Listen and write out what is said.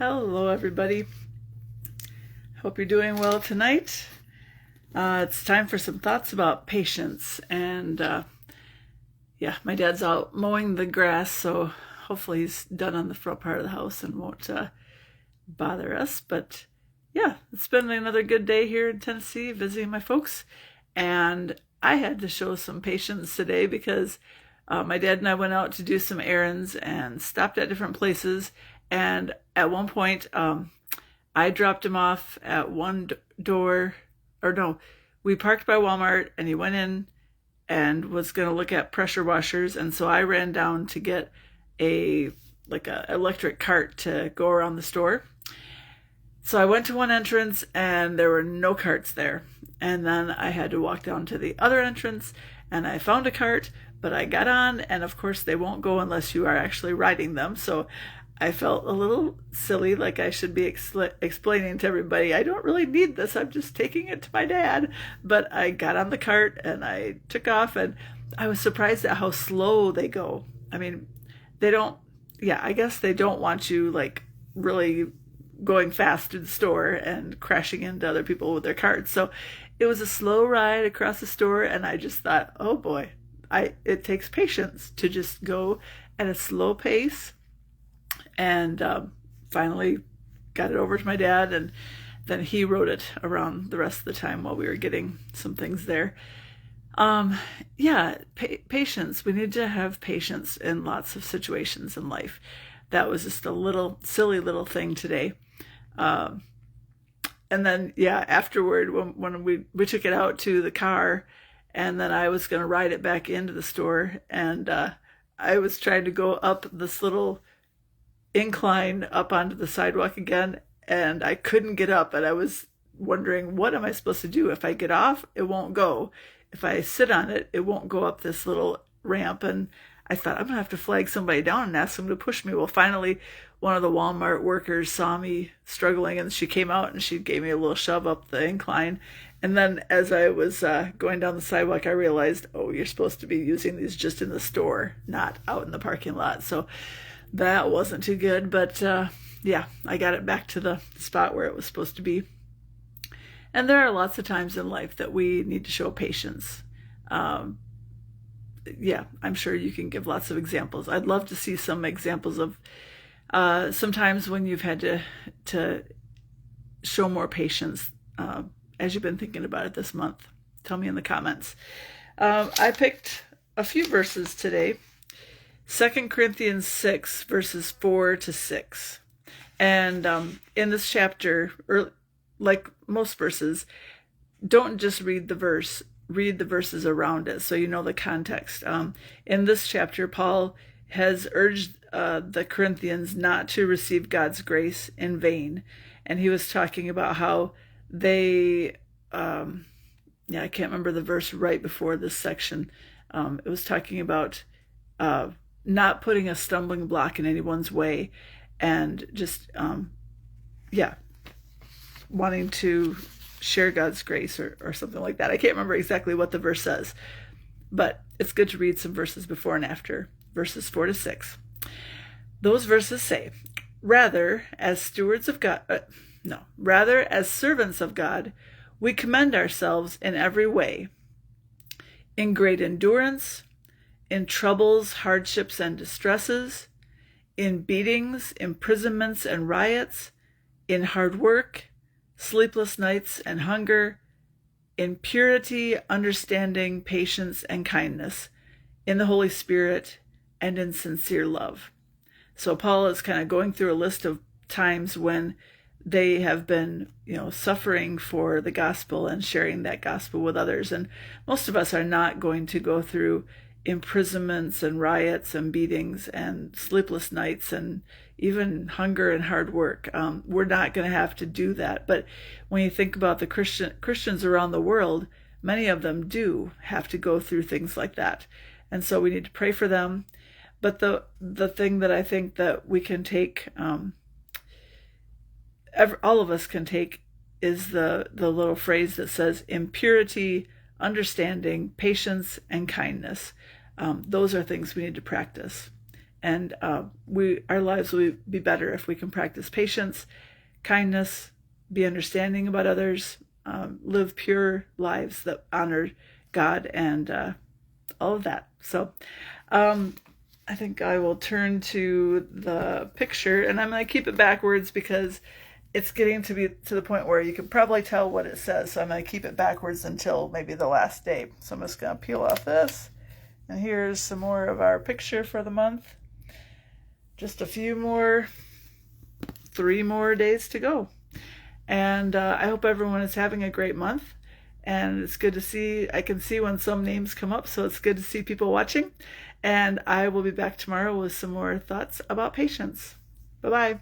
Hello, everybody. Hope you're doing well tonight. It's time for some thoughts about patience. And my dad's out mowing the grass, so hopefully he's done on the front part of the house and won't bother us. But yeah, it's been another good day here in Tennessee visiting my folks. And I had to show some patience today because my dad and I went out to do some errands and stopped at different places. And at one point, I dropped him off at one door, or no, we parked by Walmart and he went in and was going to look at pressure washers. And so I ran down to get a electric cart to go around the store. So I went to one entrance and there were no carts there. And then I had to walk down to the other entrance and I found a cart, but I got on, and of course they won't go unless you are actually riding them. So I felt a little silly, like I should be explaining to everybody, I don't really need this, I'm just taking it to my dad. But I got on the cart and I took off, and I was surprised at how slow they go. I mean, I guess they don't want you like really going fast to the store and crashing into other people with their carts. So it was a slow ride across the store, and I just thought, oh boy, it takes patience to just go at a slow pace. And finally got it over to my dad, and then he rode it around the rest of the time while we were getting some things there. Patience. We need to have patience in lots of situations in life. That was just a little silly little thing today. And then, afterward, when we took it out to the car, and then I was going to ride it back into the store, and I was trying to go up this little incline up onto the sidewalk again, and I couldn't get up, and I was wondering, what am I supposed to do? If I get off, it won't go. If I sit on it, it won't go up this little ramp. And I thought, I'm gonna have to flag somebody down and ask them to push me. Well, finally one of the Walmart workers saw me struggling, and she came out and she gave me a little shove up the incline. And then as I was going down the sidewalk, I realized, oh, you're supposed to be using these just in the store, not out in the parking lot. So that wasn't too good, but I got it back to the spot where it was supposed to be. And there are lots of times in life that we need to show patience. I'm sure you can give lots of examples. I'd love to see some examples of sometimes when you've had to show more patience as you've been thinking about it this month. Tell me in the comments. I picked a few verses today. 2 Corinthians 6, verses 4-6. And in this chapter, like most verses, don't just read the verse, read the verses around it so you know the context. In this chapter, Paul has urged the Corinthians not to receive God's grace in vain. And he was talking about how they, I can't remember the verse right before this section. It was talking about not putting a stumbling block in anyone's way, and just wanting to share God's grace or something like that. I can't remember exactly what the verse says, but it's good to read some verses before and after, verses 4-6. Those verses say, rather as servants of God, we commend ourselves in every way, in great endurance, in troubles, hardships, and distresses, in beatings, imprisonments, and riots, in hard work, sleepless nights, and hunger, in purity, understanding, patience, and kindness, in the Holy Spirit, and in sincere love. So Paul is kind of going through a list of times when they have been, suffering for the gospel and sharing that gospel with others. And most of us are not going to go through imprisonments and riots and beatings and sleepless nights and even hunger and hard work. We're not going to have to do that. But when you think about the Christians around the world, many of them do have to go through things like that. And so we need to pray for them. But the thing that I think that we can take, all of us can take, is the little phrase that says, in purity, understanding, patience, and kindness. Those are things we need to practice. And our lives will be better if we can practice patience, kindness, be understanding about others, live pure lives that honor God and all of that. So I think I will turn to the picture, and I'm going to keep it backwards because it's getting to be to the point where you can probably tell what it says. So I'm going to keep it backwards until maybe the last day. So I'm just going to peel off this. And here's some more of our picture for the month. Just a few more, 3 more days to go. And I hope everyone is having a great month. And it's good to see, I can see when some names come up, so it's good to see people watching. And I will be back tomorrow with some more thoughts about patience. Bye-bye.